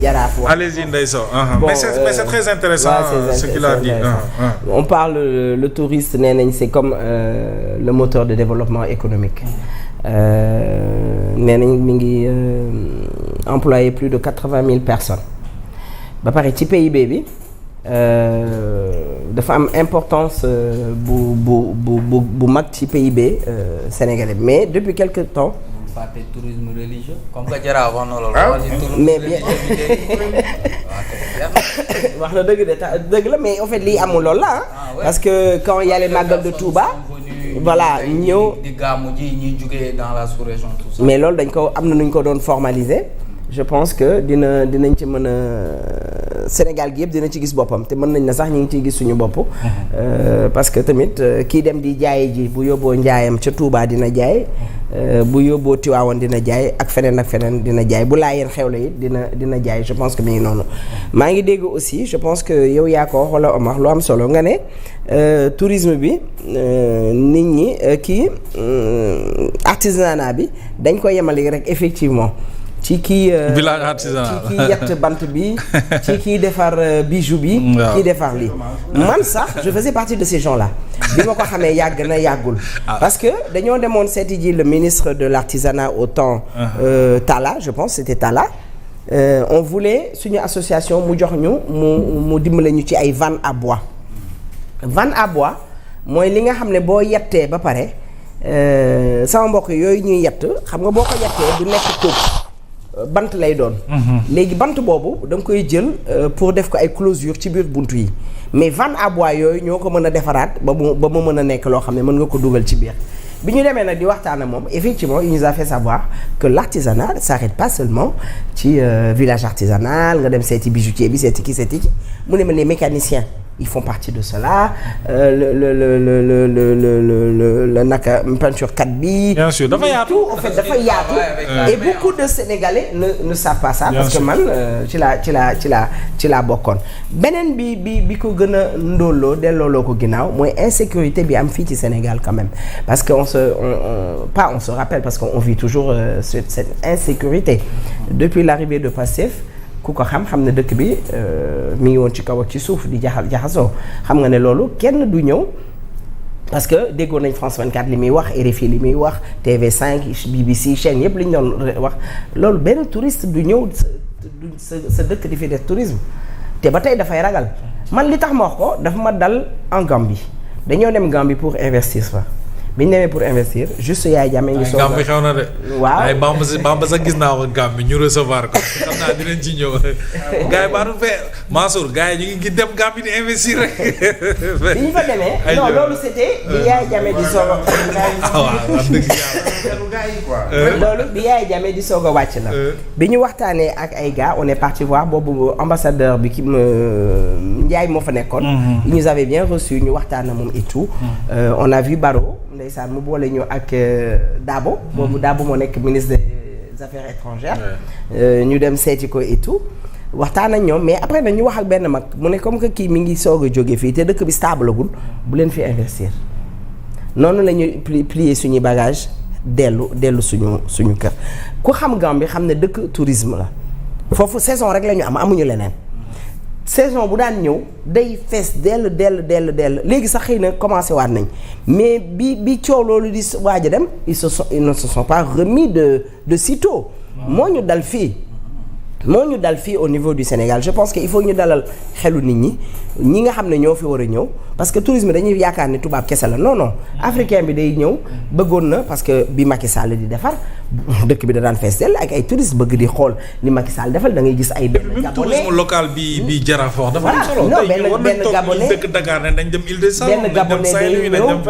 Jaraaf wax. Allez-y Ndeye Sow. Bon, mais c'est très intéressant ce qu'il a dit. On parle le touriste nee nañ c'est comme le moteur de développement économique. nee nañ mi ngi employé plus de 80 000 personnes. ba pare ci PIB bi dafa am importance bu mag ci PIB sénégalais mais depuis quelque temps. fàtte tourisme religieux comme que Jaraaf wax na loolu. mais bien wax na dëgg de dëgg la mais en fait lii amul loolu la parce que quand il y a les Magal de Touba. voilà ñëw di gàmmu ji ñuy jugee dans la sous-région tout ça. mais loolu dañ ko am na nu ñu ko doon formaliser je pense que dinañ ci mën a Sénégal gi yëpp dina ci gis boppam te mën nañ na sax ñu ngi ciy gis suñu bopp. parce que tamit kii dem di jaay ji bu yóbboo njaayam ca Touba dina jaay. bu yóbboo Tiwaawan dina jaay ak feneen dina jaay bu Laayeen xewle it dina jaay je pense que mi ngi noonu. maa ngi dégg aussi je pense que yow yaa ko wax wala Omar lu am solo nga ne tourisme bi nit ñi artisanat bi dañ ko yemale rek effectivement. ci kii village artisanal ci kii yett bant bi ci kii defar bijou bi. kii defar lii. man sax je faisais partie de ces gens-là. bi ma ko xamee yàgg na yàggul. parce que dañoo demoon seeti ji le ministre de l'artisanat au temps. Talla je pense c'était Talla. on voulait suñu association mu jox ñu mu dimbale ñu ci ay vannes à bois. vanne à bois mooy li nga xam ne boo yettee ba pare sama mbokk yooyu ñuy yett xam nga boo ko yettee du nekk tóob. bant lay doon. léegi bant boobu da nga koy jël pour def ko ay closure ci biir buntu yi mais vanne à bois yooyu ñoo ko mën a defaraat ba mu mën a nekk loo xam ne mën nga ko dugal ci biir. bi ñu demee nag di waxtaan ak moom effectivement il nous a fait savoir que l'artisanat s'arrête pas seulement ci village artisanal nga dem seeti bijoutier bi seeti ki mu ne ma les mécaniciens ils font partie de cela le naka peinture kat bi. bien sûr dafa yaatu tout en fait dafa yaatu. et beaucoup de Sénégalais ne savent pas ça. parce que man ci laa bokkoon. beneen bi ko gën a ndóoloo dellooloo ko ginnaaw mooy insécurité bi am fii ci Sénégal quand même parce que on se rappelle parce qu'on vit toujours cette insécurité depuis l'arrivée de Pastef. ku ko xam ne dëkk bi mi ngi woon ci kaw ak ci suuf di jaxasoo xam nga ne loolu kenn du ñëw parce que déggoon nañ France 24 li muy wax RFI li muy wax TV5 BBC chaîne yëpp li ñu doon wax loolu benn touriste du ñëw sa dëkk di fi def tourisme te ba tey dafay ragal man li tax ma wax ko dafa ma dal en Gambie dañoo dem Gambie pour investir fa bi ñu demee pour investir juste Yaya Jammeh ngi soog a Gambie xew na de. waaw ay Bamba sax gis naa ko Gambie ñu recevoir ko xam naa dinañ ci ñëw gars yi baatu fee Mansour gars yi ñu ngi dem Gambie di investir rek. bi ñu fa demee non loolu c'était bi Yaya Jammeh di soog a. waaw dëgg yàlla. loolu bi Yaya Jammeh di soog a wàcc la. bi ñu waxtaanee ak ay gars on est parti voir boobu ambassadeur bi ki Ndiaye moo fa nekkoon. il nous avait bien reçu ñu waxtaan ak moom et tout. on a vu Barrow. ndeysaan mu boole ñu ak Dabo. boobu Dabo moo nekk ministre des affaires étrangères. ñu dem seeti ko et tout. waxtaan ak ñoom mais après nag ñu wax ak benn mag mu ne comme que kii mi ngi soog a jóge fii te dëkk bi stablagul bu leen fi investir. noonu la ñuy plier suñuy bagage dellu suñu kër ku xam Gambie xam ne dëkk tourisme la foofu saison rek la ñu amuñu leneen. saison bu daan ñëw day fees dell léegi sax xëy na commencé waat nañ mais bi coow loolu di waaj a dem ils ne se sont pas remis de sitôt. moo ñu dal fii au niveau du Sénégal je pense que il faut ñu dalal xelu nit ñi nga xam ne ñoo fi war a ñëw parce que tourisme dañuy yaakaar ne tubaab kese la non africain bi day ñëw bëggoon na parce que bi Macky Sall di defar dëkk bi da daan fees dell ak ay touristes bëgg di xool ni Macky Sall defal da ngay gis ay benn gabonais tourisme local bi Jaraaf wax dafa am solo. non benn gabonais dëkk Dakar ne dañ dem Île de Saloum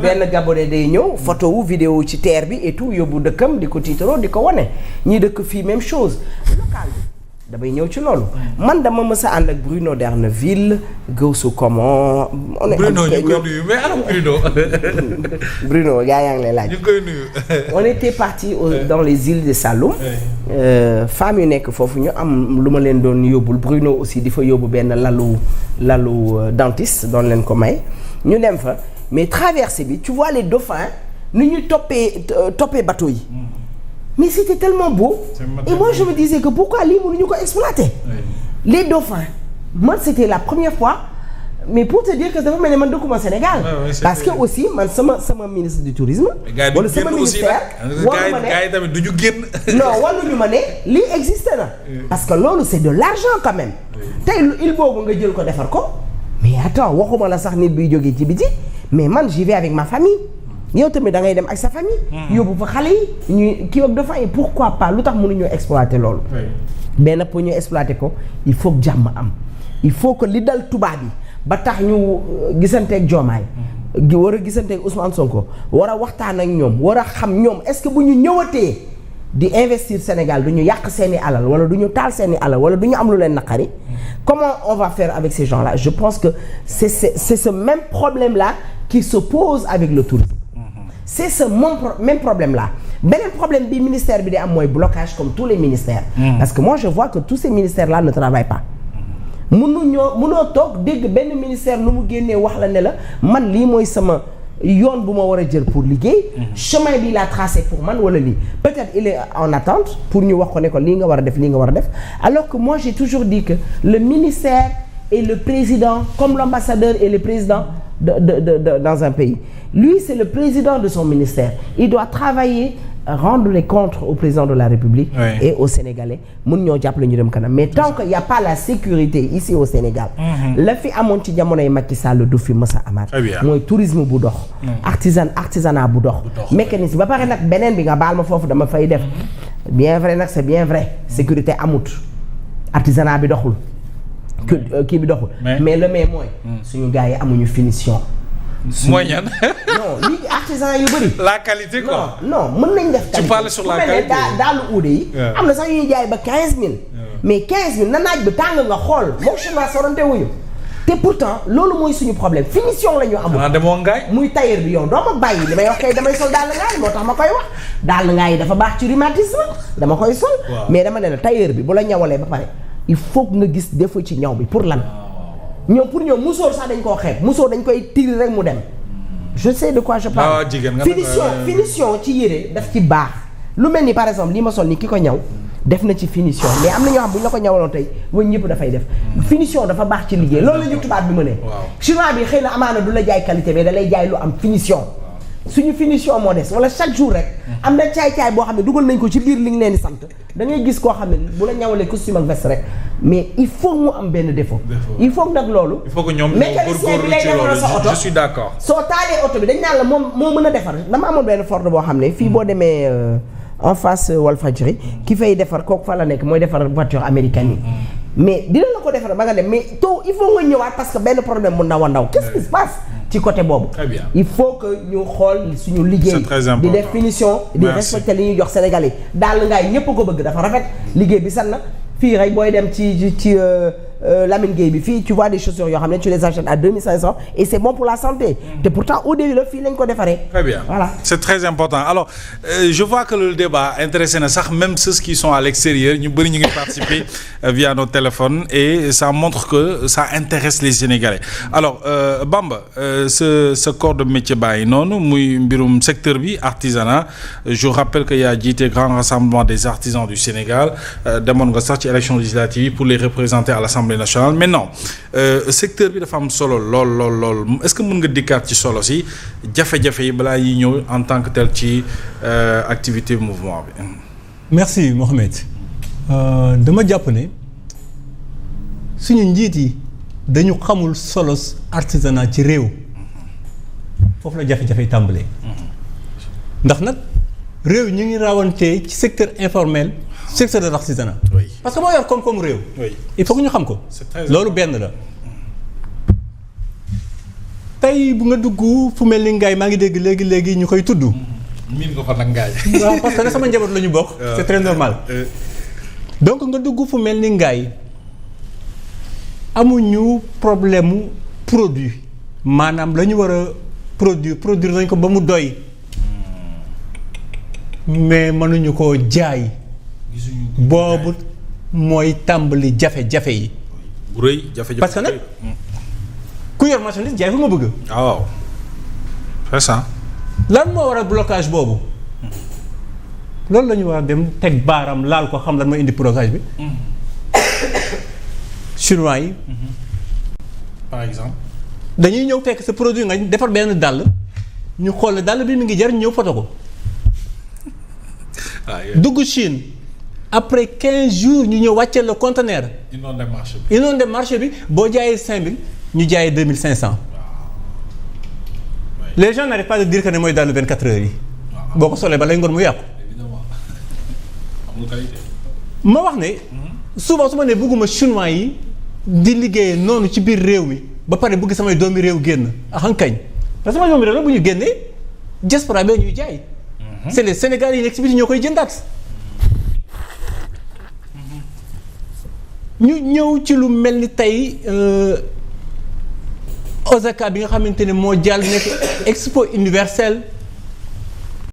benn gabonais day ñëw photo wu vidéo ci terre bi et tout yóbbu dëkkam di ko tiitaroo di ko wane ñii dëkk fii même chose local bi damay ñëw ci loolu. man dama mës a ànd ak Bruno D'Erneville Gawsu comment. on est Bruno ñu koy nuyu mais anam Bruno. Bruno yaa ngi lay laaj. ñu koy nuyu. on était parti dans les îles de Saloum. femmes yu nekk foofu ñu am lu ma leen doon yóbbul Bruno aussi di fa yóbbu benn lalu dentiste doon leen ko may ñu dem fa mais traversée bi tu vois les dauphins nu ñu toppee bateau yi. mais c'était tellement beau et moi je me disais que pourquoi lii mënuñu ko exploiter les dauphins moi c'était la première fois mais pour te dire que dafa mel ne man dëkkuma Sénégal. Parce que aussi man sama ministre du tourisme. wala sama ministère waru ma ne gars yi tamit du ñu génn. non waruñu ma ne lii existe na. parce que loolu c'est de l'argent quand même. tey il boobu nga jël ko defar ko. mais attends waxuma la sax nit biy jógee ci biti mais man j'y vais avec ma famille. yow tamit da ngay dem ak sa famille. yóbbu fa xale yi ñuy kii ak dafa pourquoi pas lu tax mënuñoo exploiter loolu. mais nag pour ñu exploiter ko il faut que jàmm am. il faut que li dal tubaab yi. ba tax ñu gisanteeg Diomaye war a gisanteeg Ousmane Sonko war a waxtaan ak ñoom war a xam ñoom est-ce que bu ñu ñëwatee di investir Sénégal du ñu yàq seeni alal wala du ñu taal seeni alal wala du ñu am lu leen naqari comment on va faire avec ces gens-là je pense que c'est ce même problème-là qui se pose avec le tourisme c'est ce même problème-là beneen problème bi ministère bi di am mooy blocage comme tous les ministères parce que moi je vois que tous ces ministères-là ne travaillent pas mënoo toog dégg benn ministère lu mu génnee wax la ne la man lii mooy sama yoon bu ma war a jël pour liggéey chemin bi laa tracé pour man wala lii peut-être il est en attente pour ñu wax ko ne ko lii nga war a def lii nga war a def alors que moi j'ai toujours dit que le ministère est le président comme l'ambassadeur est le président de dans un pays lui c'est le président de son ministère il doit travailler rendre les comptes au président de la République et aux Sénégalais mun ñoo jàppale ñu dem kanam mais tant que y a pas la sécurité ici au Sénégal la fi amoon ci jamonoy Macky Sall du fi mës a amaat mooy tourisme bu dox artisanat bu dox mécanisme ba pare nag beneen bi nga baal ma foofu dama fay def bien vrai nag c'est bien vrai sécurité amut artisanat bi doxul kii bi doxul mais le mais mooy suñu gars yi amuñu finition mooy ñan. non lii artisan yu bëri. la qualité quoi. non mën nañ def. qualité tu parles sur la qualité daalu uude yi. am na sax yu ñuy jaay ba 15000. mais 15000 na naaj bi tàng nga xool moom chinois sorante wuñu te pourtant loolu mooy suñu problème finition la ñu amul. demoo ngaay. muy tailleur bi yow doo ma bàyyi li may wax kay damay sol dàll ngaay moo tax ma koy wax dàll ngaay dafa baax ci rhumatisme dama koy sol. mais dama ne la tailleur bi bu la ñawalee ba pare il faut que nga gis défaut ci ñaw bi pour lan. ñoom pour ñoom musóor sax dañ koo xeeb musóor dañ koy tirer rek mu dem je sais de quoi je parle. finition ci yére daf ci baax lu mel ni par exemple li ma sol ni ki ko ñaw def na ci finition mais am na ñoo xam bu ñu la ko ñawaloon tey wëñ ñëpp dafay def finition dafa baax ci liggéey loolu la ñu tubaab bi mënee. chinois bi xëy na amaana du la jaay qualité mais da lay jaay lu am finition suñu finition moo des wala chaque jour rek am na caay-caay boo xam ne dugal nañ ko ci biir li nga leen di sant da ngay gis koo xam ne bu la ñawalee costume ak veste rek mais il faut mu am benn défaut. il faut nag loolu. il faut que ñoom góorgóorlu ci loolu je suis d'accord. soo taalee oto bi dañ naan la moom moo mën a defar dama amoon benn Ford boo xam ne fii boo demee en face Walfadjri ki fay defar kooku fa la nekk mooy defar voiture américaine yi. mais dina la ko defar ba nga dem mais tôt il faut nga ñëwaat parce que benn problème mu ndaw a ndaw qu'est-ce qui se passe ci côté boobu. très bien il faut que ñu xool suñu liggéey. c'est très important di def finition. di respecter li ñuy jox Sénégalais daal ngaay ñëpp ko bëgg dafa rafet liggéey bi sax na fii rek booy dem ci Lamine Gueye bi fii tu vois des chaussures yoo xam ne tu les achètes à 2500 et c'est bon pour la santé. te pourtant au début la fii lañ ko defaree. très bien voilà c'est très important alors je vois que le débat intéressé na sax même ceux qui sont à l'extérieur ñu bëri ñu ngi participer via nos téléphones et ça montre que ça intéresse les Sénégalais alors Bamba ce corps de métier bàyyi noonu muy mbirum secteur bi artisanat je rappelle que yaa jiite grand rassemblement des artisans du Sénégal demoon nga sax ci élection législative pour les représenter à l'Assemblée nationale maintenant secteur bi dafa am solo lool est-ce que mën nga dikkaat ci solo si jafe-jafe yi balaa yi ñëw en tant que tel ci activité mouvement bi. merci Mohamed dama jàpp ne suñu njiit yi dañu xamul solo artisanat ci réew foofu la jafe-jafe yi tàmbalee ndax nag réew ñu ngi rawantee ci secteur informel secteur de l'artisanat parce que moo yor koom-koomu réew il faut que ñu xam ko loolu benn la tey bu nga dugg fu mel ni Ngaye maa ngi dégg léegi ñu koy tudd miin nga ko nag Ngaye waaw parce que nag sama njaboot la ñu bokk c'est très normal donc nga dugg fu mel ni Ngaye amuñu problème mu produit maanaam la ñu war a produire nañ ko ba mu doy mais mënuñu koo jaay boobu mooy tàmbali jafe-jafe yi. bu rëy jafe-jafe parce que nag ku yor marchandise jaay fu ma bëgg. waaw c'est ça. lan moo waral blocage boobu loolu la ñu war a dem teg baaram laal ko xam lan mooy indi blocage bi chinois yi. par exemple. dañuy ñëw fekk sa produit nga defar benn dàll ñu xool ne dàll bi mi ngi jar ñëw foto ko. dugg Chine après 15 jours ñu ñëw wàcceel le conteneur. inondé marché bi boo jaayee 5000 ñu jaayee 2500. les gens n'arrêtent pas de dire que ne mooy dàll 24 heures yi. boo ko solee ba lay ngoon mu yàqu. ma wax ne. souvent su ma nee bëgguma chinois yi di liggéeyee noonu ci biir réew mi ba pare bëgg samay doomi réew génn kañ parce que samay doomi réew la bu ñu génnee diaspora bi ñuy jaay. c'est les Sénégalais yi nekk ci biir ñoo koy jëndaat. ñu ñëw ci lu mel ni tey Osaka bi nga xamante ne moo jàll nekk expo universelle